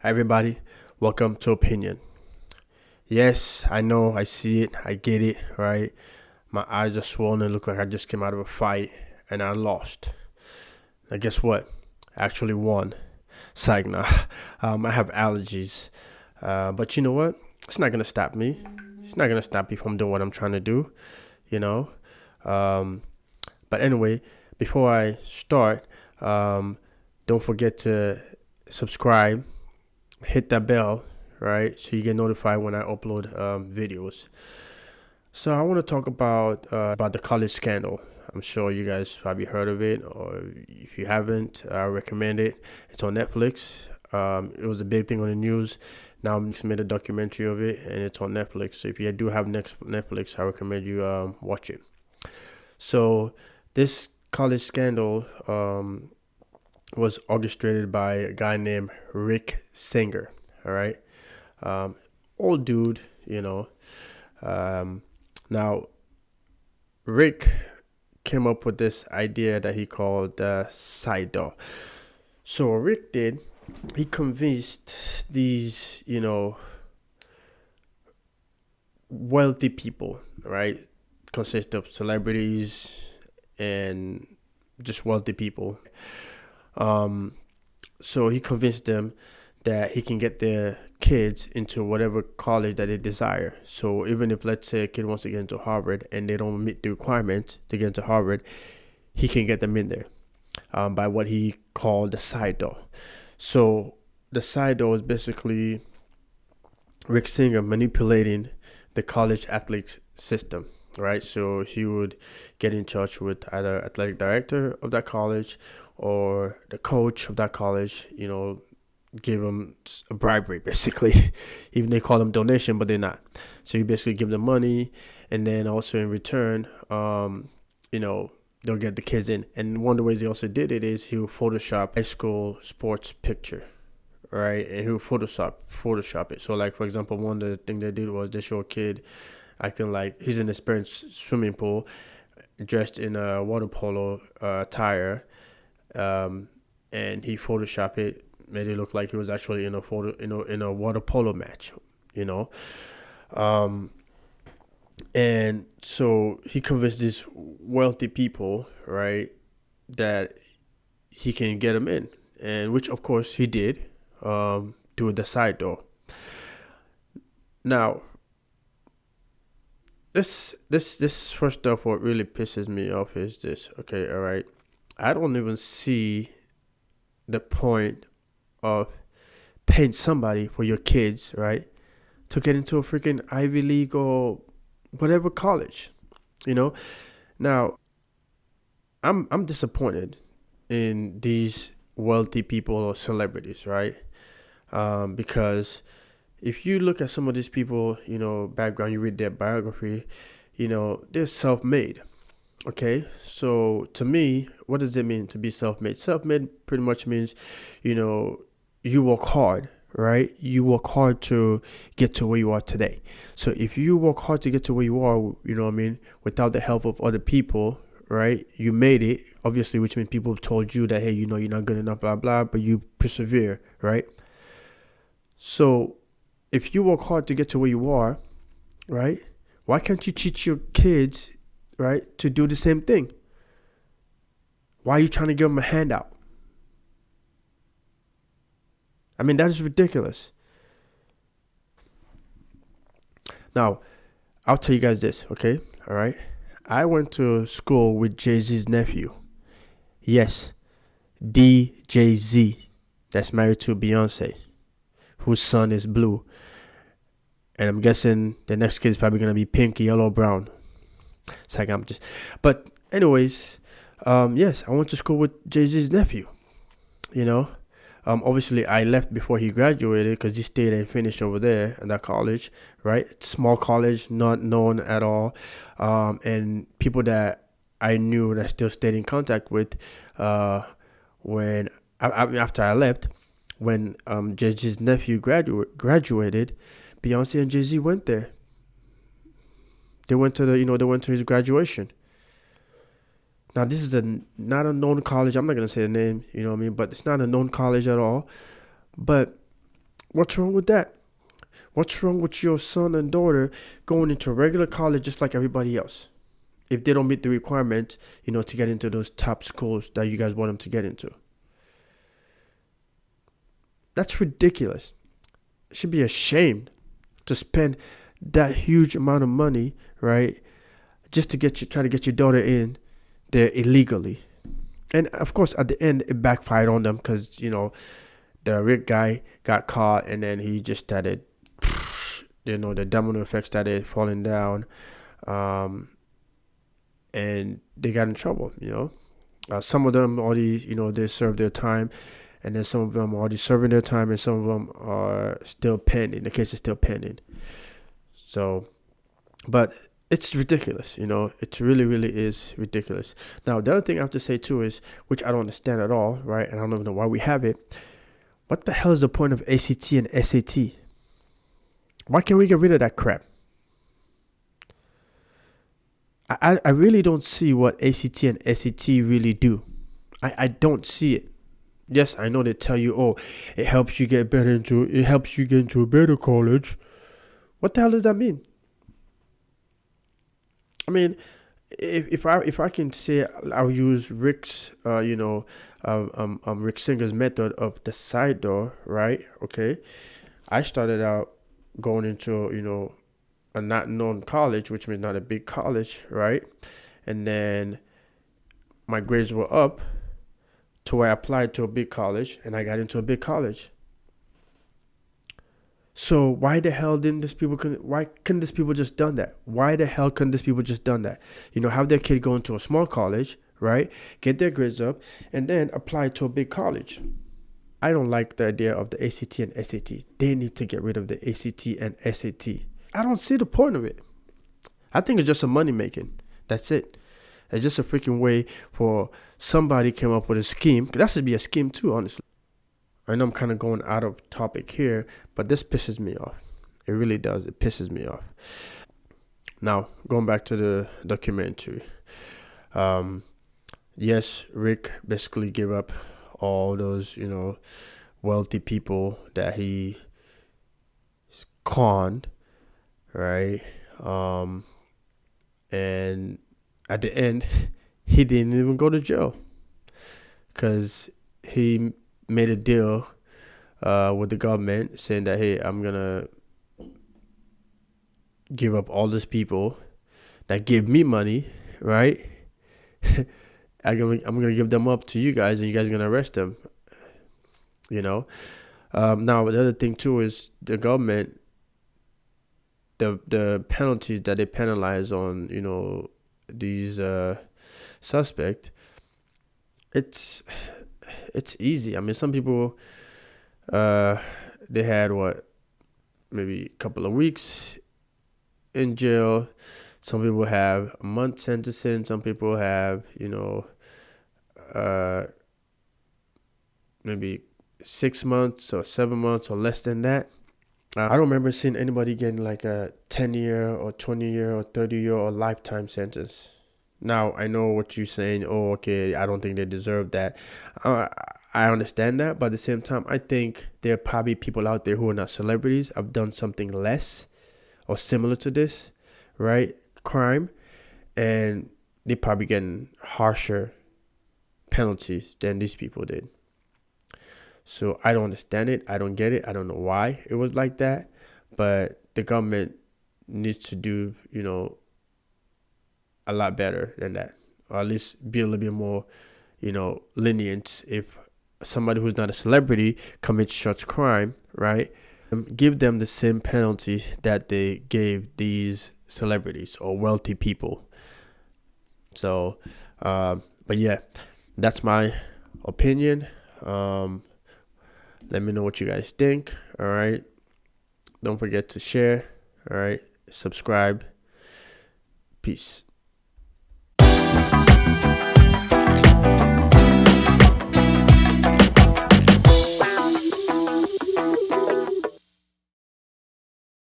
Hi everybody, welcome to Opinion. Yes, I know, I see it, I get it, right? My eyes are swollen, it look like I just came out of a fight and I lost. Now guess what? I actually won. Psych, nah. I have allergies. But you know what? It's not gonna stop me. It's not gonna stop me from doing what I'm trying to do, you know? Um, but anyway, before I start, um, don't forget to subscribe, hit that bell, right? So you get notified when I upload videos. So I want to talk about the college scandal. I'm sure you guys probably heard of it, or if you haven't, I recommend it. It's on Netflix. It was a big thing on the news. Now Netflix made a documentary of it, and it's on Netflix. So if you do have Netflix, I recommend you watch it. So this college scandal was orchestrated by a guy named Rick Singer. All right, um, old dude, you know. Um, Now Rick came up with this idea that he called the side door. So what Rick did, he convinced these, wealthy people, right? Consist of celebrities and just wealthy people. Um, so he convinced them that he can get their kids into whatever college that they desire. So even if, let's say, a kid wants to get into Harvard and they don't meet the requirements to get into Harvard, he can get them in there by what he called the side door. So the side door is basically Rick Singer manipulating the college athletics system, right? So he would get in touch with either athletic director of that college or the coach of that college, give them a bribery, basically. Even they call them donation, but they're not. So you basically give them money, and then also in return, they'll get the kids in. And one of the ways he also did it is he would Photoshop high school sports picture, right? And he would Photoshop it. So, like, for example, one of the things they did was they show a kid acting like he's in his parents' swimming pool, dressed in a water polo attire, and he Photoshop it, made it look like he was actually in a water polo match, you know. Um, and so he convinced these wealthy people, right, that he can get them in, and which of course he did, through the side door. Now, this first off, what really pisses me off is this. Okay, all right, I don't even see the point of paying somebody for your kids, right, to get into a freaking Ivy League or whatever college, you know. Now, I'm disappointed in these wealthy people or celebrities, right? Because if you look at some of these people, background, you read their biography, they're self-made. Okay, so to me, what does it mean to be self-made? Self-made pretty much means, you know, you work hard, right? You work hard to get to where you are today. So if you work hard to get to where you are, you know what I mean, without the help of other people, right? You made it, obviously, which means people told you that, hey, you're not good enough, blah, blah, but you persevere, right? So if you work hard to get to where you are, right? Why can't you teach your kids, right, to do the same thing? Why are you trying to give them a handout? I mean, that is ridiculous. Now, I'll tell you guys this, okay? All right. I went to school with Jay Z's nephew. Yes, DJZ. That's married to Beyonce, whose son is blue. And I'm guessing the next kid is probably going to be pink, yellow, brown. It's like I'm just. But, anyways, yes, I went to school with Jay Z's nephew, you know? Obviously, I left before he graduated because he stayed and finished over there in that college, right? Small college, not known at all. And people that I knew that I still stayed in contact with when after I left, when Jay-Z's nephew graduated, Beyonce and Jay-Z went there. They went to they went to his graduation. Now, this is not a known college. I'm not going to say the name, you know what I mean? But it's not a known college at all. But What's wrong with that? What's wrong with your son and daughter going into a regular college just like everybody else? If they don't meet the requirements, to get into those top schools that you guys want them to get into. That's ridiculous. It should be ashamed to spend that huge amount of money, right? Just to try to get your daughter in there illegally. And of course, at the end, it backfired on them because, the rich guy got caught and then he just started, the domino effect started falling down. And they got in trouble, Some of them already, they served their time. And then some of them are already serving their time and some of them are still pending. The case is still pending. So, but it's ridiculous, It really, really is ridiculous. Now, the other thing I have to say too is, which I don't understand at all, right? And I don't even know why we have it. What the hell is the point of ACT and SAT? Why can't we get rid of that crap? I really don't see what ACT and SAT really do. I don't see it. Yes, I know they tell you, it helps you get into a better college. What the hell does that mean? I mean, if I can say I'll use Rick's Rick Singer's method of the side door, right? Okay, I started out going into a not known college, which means not a big college, right? And then my grades were up to where I applied to a big college and I got into a big college. So why the hell why couldn't these people just done that? Why the hell couldn't these people just done that? Have their kid go into a small college, right? Get their grades up and then apply to a big college. I don't like the idea of the ACT and SAT. They need to get rid of the ACT and SAT. I don't see the point of it. I think it's just a money making. That's it. It's just a freaking way for somebody came up with a scheme. That should be a scheme too, honestly. I know I'm kind of going out of topic here, but this pisses me off. It really does. It pisses me off. Now, going back to the documentary. Yes, Rick basically gave up all those, wealthy people that he conned, right? And at the end, he didn't even go to jail because he made a deal with the government saying that, hey, I'm gonna give up all these people that give me money, right? I'm gonna give them up to you guys, and you guys are gonna arrest them. Now the other thing too is the government, the penalties that they penalize on these suspect. It's easy. I mean, some people they had maybe a couple of weeks in jail. Some people have a month sentencing. Some people have maybe 6 months or 7 months or less than that. I don't remember seeing anybody getting like a 10-year or 20-year or 30-year or lifetime sentence. Now, I know what you're saying. Oh, okay, I don't think they deserve that. I understand that, but at the same time, I think there are probably people out there who are not celebrities, have done something less or similar to this, right? Crime, and they probably getting harsher penalties than these people did. So I don't understand it. I don't get it. I don't know why it was like that, but the government needs to do, a lot better than that, or at least be a little bit more, lenient. If somebody who's not a celebrity commits such crime, right? Give them the same penalty that they gave these celebrities or wealthy people. So, but yeah, that's my opinion. Let me know what you guys think. All right. Don't forget to share. All right. Subscribe. Peace.